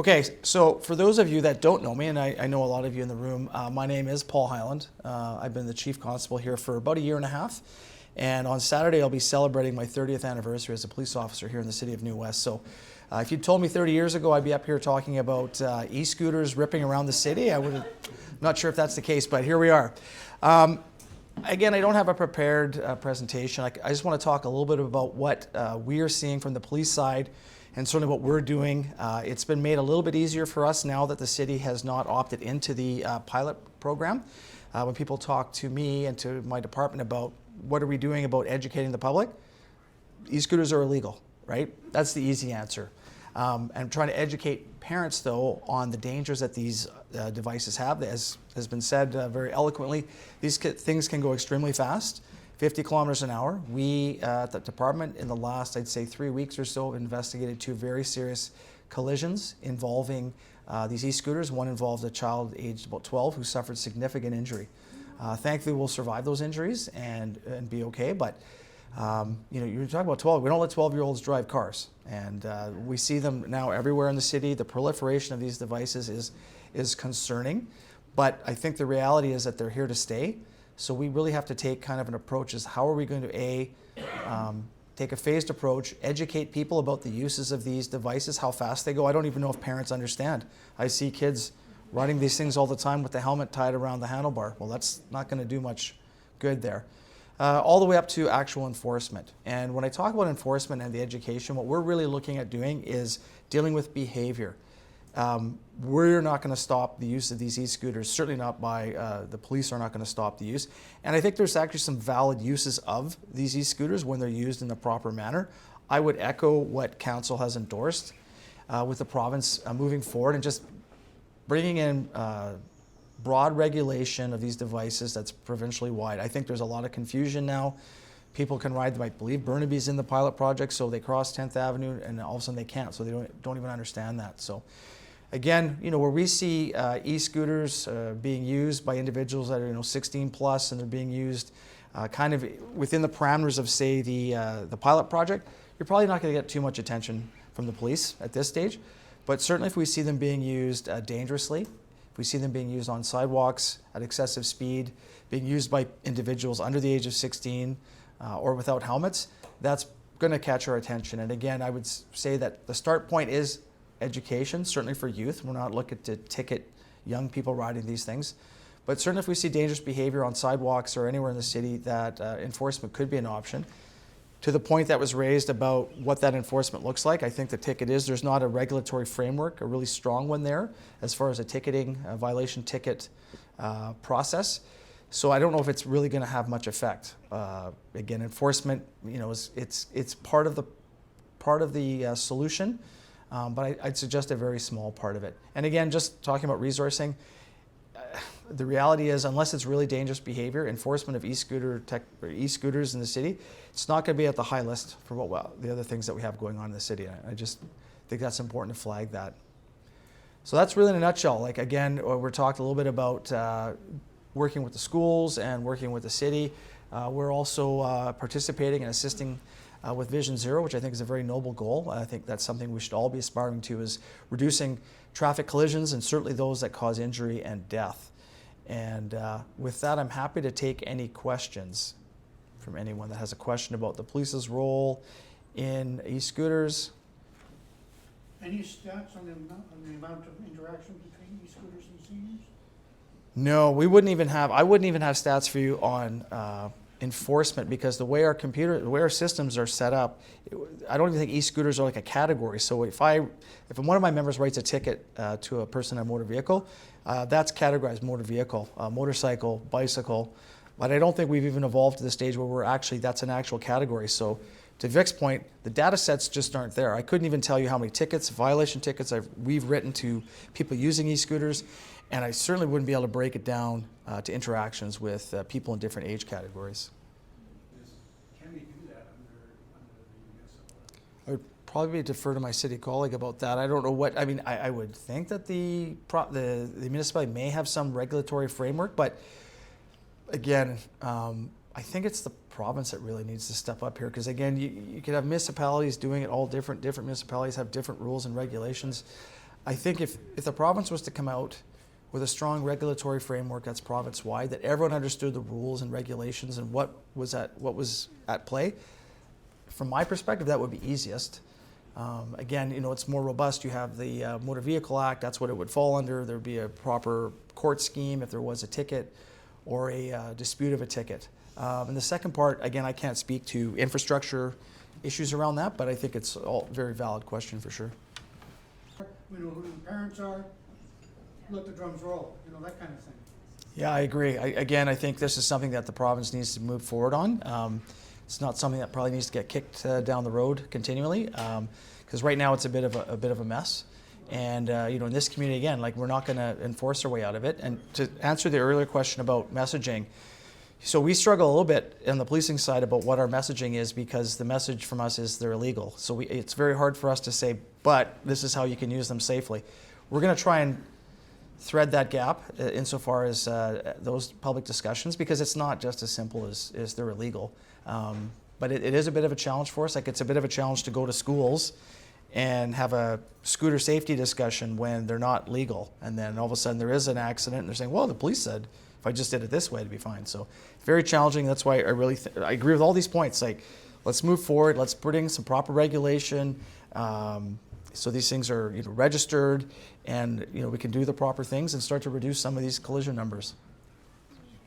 Okay, so for those of you that don't know me, and I know a lot of you in the room, my name is Paul Hyland. I've been the Chief Constable here for about a year and a half. And on Saturday, I'll be celebrating my 30th anniversary as a police officer here in the city of New West. So if you'd told me 30 years ago I'd be up here talking about e-scooters ripping around the city, I would have, not sure if that's the case, but here we are. Again, I don't have a prepared presentation. I just want to talk a little bit about what we are seeing from the police side and certainly what we're doing. It's been made a little bit easier for us now that the city has not opted into the pilot program. When people talk to me and to my department about what are we doing about educating the public, e-scooters are illegal, right? That's the easy answer. And trying to educate parents, though, on the dangers that these devices have. As has been said very eloquently, these things can go extremely fast, 50 kilometers an hour. We at the department in the last, I'd say 3 weeks or so, investigated 2 very serious collisions involving these e-scooters. One involved a child aged about 12 who suffered significant injury. Thankfully, we'll survive those injuries and be okay, but you're talking about 12. We don't let 12-year-olds drive cars, and we see them now everywhere in the city. The proliferation of these devices is concerning, but I think the reality is that they're here to stay. So we really have to take kind of an approach as how are we going to take a phased approach, educate people about the uses of these devices, how fast they go. I don't even know if parents understand. I see kids riding these things all the time with the helmet tied around the handlebar. Well, that's not going to do much good there. All the way up to actual enforcement. And when I talk about enforcement and the education, what we're really looking at doing is dealing with behavior. We're not going to stop the use of these e-scooters, certainly not by, the police are not going to stop the use. And I think there's actually some valid uses of these e-scooters when they're used in the proper manner. I would echo what council has endorsed with the province moving forward and just bringing in broad regulation of these devices that's provincially wide. I think there's a lot of confusion now. People can ride them. I believe Burnaby's in the pilot project, so they cross 10th Avenue and all of a sudden they can't, so they don't even understand that. So again, where we see e-scooters being used by individuals that are 16 plus and they're being used kind of within the parameters of, say, the pilot project, you're probably not going to get too much attention from the police at this stage. But certainly if we see them being used dangerously, if we see them being used on sidewalks at excessive speed, being used by individuals under the age of 16 or without helmets, that's going to catch our attention. And again, I would say that the start point is education, certainly for youth. We're not looking to ticket young people riding these things. But certainly if we see dangerous behavior on sidewalks or anywhere in the city, that enforcement could be an option. To the point that was raised about what that enforcement looks like, I think the ticket is, there's not a regulatory framework, a really strong one there, as far as a ticketing, violation ticket process. So I don't know if it's really going to have much effect. Again, enforcement, it's part of the solution, but I'd suggest a very small part of it. And again, just talking about resourcing, the reality is, unless it's really dangerous behavior, enforcement of e-scooters in the city, it's not going to be at the high list for the other things that we have going on in the city. I just think that's important to flag that. So that's really in a nutshell. Like again, we're talked a little bit about working with the schools and working with the city. We're also participating and assisting with Vision Zero, which I think is a very noble goal. I think that's something we should all be aspiring to, is reducing traffic collisions and certainly those that cause injury and death. And with that, I'm happy to take any questions from anyone that has a question about the police's role in e-scooters. Any stats on the amount of interaction between e-scooters and seniors? No, I wouldn't even have stats for you on enforcement, because the way our systems are set up, I don't even think e-scooters are like a category. So if one of my members writes a ticket to a person in a motor vehicle, that's categorized motor vehicle, motorcycle, bicycle. But I don't think we've even evolved to the stage where that's an actual category. So to Vic's point, the data sets just aren't there. I couldn't even tell you how many tickets, violation tickets we've written to people using e-scooters, and I certainly wouldn't be able to break it down to interactions with people in different age categories. Can we do that under the municipal? I would probably defer to my city colleague about that. I don't know what, I would think that the municipality may have some regulatory framework, but again, I think it's the province that really needs to step up here, because again, you could have municipalities doing it all different. Different municipalities have different rules and regulations. I think if the province was to come out with a strong regulatory framework that's province-wide, that everyone understood the rules and regulations and what was at play, from my perspective, that would be easiest. Again, it's more robust. You have the Motor Vehicle Act, that's what it would fall under. There'd be a proper court scheme if there was a ticket or a dispute of a ticket. And the second part, again, I can't speak to infrastructure issues around that, but I think it's all a very valid question for sure. We know who the parents are, let the drums roll, that kind of thing. Yeah, I agree. I think this is something that the province needs to move forward on. It's not something that probably needs to get kicked down the road continually, because right now it's a bit of a mess. And in this community, again, we're not going to enforce our way out of it. And to answer the earlier question about messaging, so we struggle a little bit on the policing side about what our messaging is, because the message from us is they're illegal. So it's very hard for us to say, but this is how you can use them safely. We're going to try and thread that gap insofar as those public discussions, because it's not just as simple as they're illegal. But it is a bit of a challenge for us. It's a bit of a challenge to go to schools and have a scooter safety discussion when they're not legal. And then all of a sudden there is an accident and they're saying, well, the police said if I just did it this way, it'd be fine. So very challenging. That's why I agree with all these points. Let's move forward. Let's put in some proper regulation. So these things are registered, and we can do the proper things and start to reduce some of these collision numbers.